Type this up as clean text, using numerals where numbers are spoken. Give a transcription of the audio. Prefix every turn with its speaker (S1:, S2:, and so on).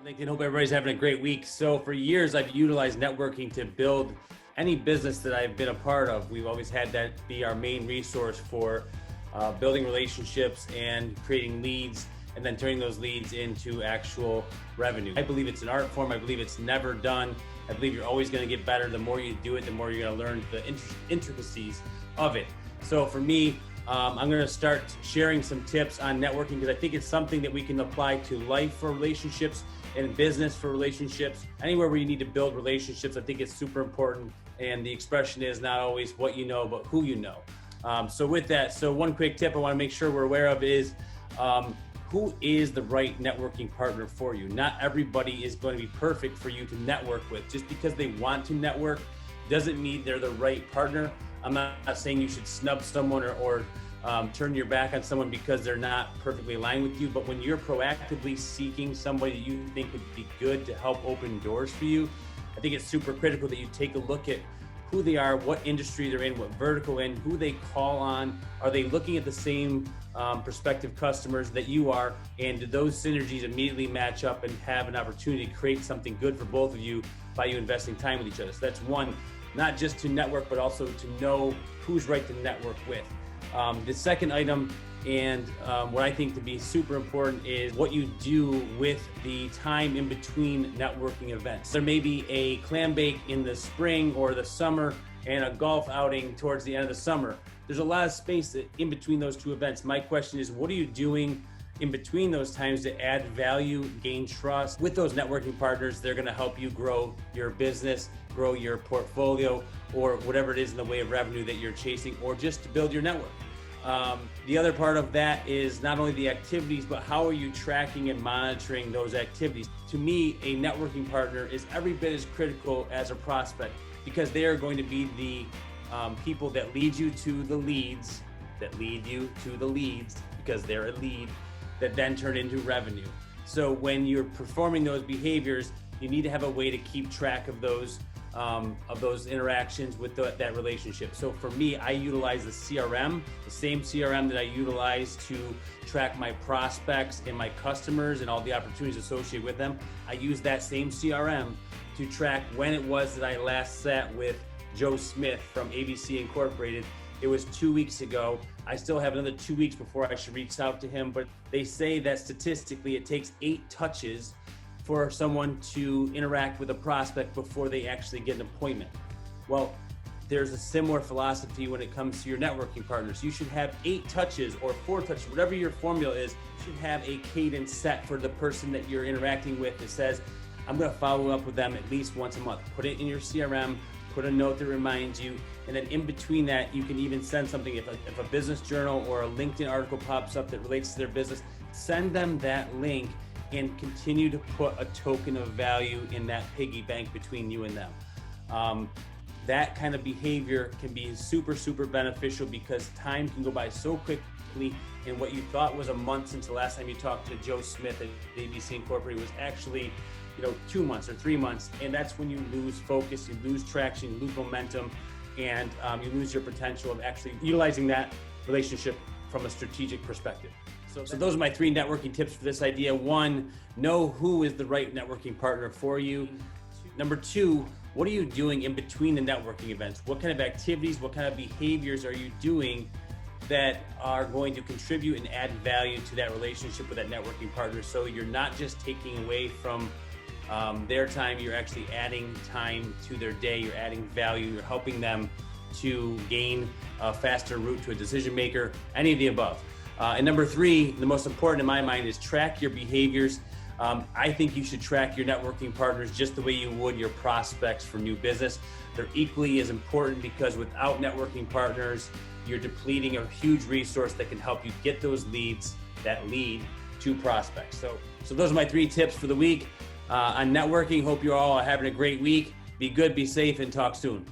S1: LinkedIn. Hope everybody's having a great week. So for years, I've utilized networking to build any business that I've been a part of. We've always had that be our main resource for building relationships and creating leads, and then turning those leads into actual revenue. I believe it's an art form. I believe it's never done. I believe you're always going to get better. The more you do it, the more you're going to learn the intricacies of it. So for me, I'm going to start sharing some tips on networking because I think it's something that we can apply to life for relationships and business for relationships. Anywhere where you need to build relationships, I think it's super important. And the expression is not always what you know, but who you know. So with that, one quick tip I want to make sure we're aware of is who is the right networking partner for you. Not everybody is going to be perfect for you to network with. Just because they want to network doesn't mean they're the right partner. I'm not saying you should snub someone or turn your back on someone because they're not perfectly aligned with you. But when you're proactively seeking somebody that you think would be good to help open doors for you, I think it's super critical that you take a look at who they are, what industry they're in, what vertical in, who they call on. Are they looking at the same prospective customers that you are? And do those synergies immediately match up and have an opportunity to create something good for both of you by you investing time with each other? So that's one, not just to network, but also to know who's right to network with. The second item, and what I think to be super important, is what you do with the time in between networking events. There may be a clam bake in the spring or the summer and a golf outing towards the end of the summer. There's a lot of space in between those two events. My question is, what are you doing in between those times to add value, gain trust with those networking partners? They're going to help you grow your business, grow your portfolio, or whatever it is in the way of revenue that you're chasing, or just to build your network. The other part of that is not only the activities, but how are you tracking and monitoring those activities? To me, a networking partner is every bit as critical as a prospect, because they are going to be the people that lead you to the leads, because they're a lead, that then turn into revenue. So when you're performing those behaviors, you need to have a way to keep track of those interactions with that relationship. So for me, I utilize the CRM, the same CRM that I utilize to track my prospects and my customers and all the opportunities associated with them. I use that same CRM to track when it was that I last sat with Joe Smith from ABC Incorporated. It was 2 weeks ago. I still have another 2 weeks before I should reach out to him, but they say that statistically it takes 8 touches for someone to interact with a prospect before they actually get an appointment. Well, there's a similar philosophy when it comes to your networking partners. You should have 8 touches or 4 touches, whatever your formula is. You should have a cadence set for the person that you're interacting with that says, I'm gonna follow up with them at least once a month. Put it in your CRM, put a note that reminds you, and then in between that, you can even send something. If a business journal or a LinkedIn article pops up that relates to their business, send them that link and continue to put a token of value in that piggy bank between you and them. That kind of behavior can be super, super beneficial because time can go by so quickly, and what you thought was a month since the last time you talked to Joe Smith at ABC Incorporated was actually 2 months or 3 months, and that's when you lose focus, you lose traction, you lose momentum, and you lose your potential of actually utilizing that relationship from a strategic perspective. So those are my 3 networking tips for this idea. 1, know who is the right networking partner for you. Number 2, what are you doing in between the networking events? What kind of activities, what kind of behaviors are you doing that are going to contribute and add value to that relationship with that networking partner? So you're not just taking away from their time, you're actually adding time to their day, you're adding value, you're helping them to gain a faster route to a decision maker, any of the above. And number 3, the most important in my mind, is track your behaviors. I think you should track your networking partners just the way you would your prospects for new business. They're equally as important because without networking partners, you're depleting a huge resource that can help you get those leads that lead to prospects. So those are my 3 tips for the week on networking. Hope you all are having a great week. Be good, be safe, and talk soon.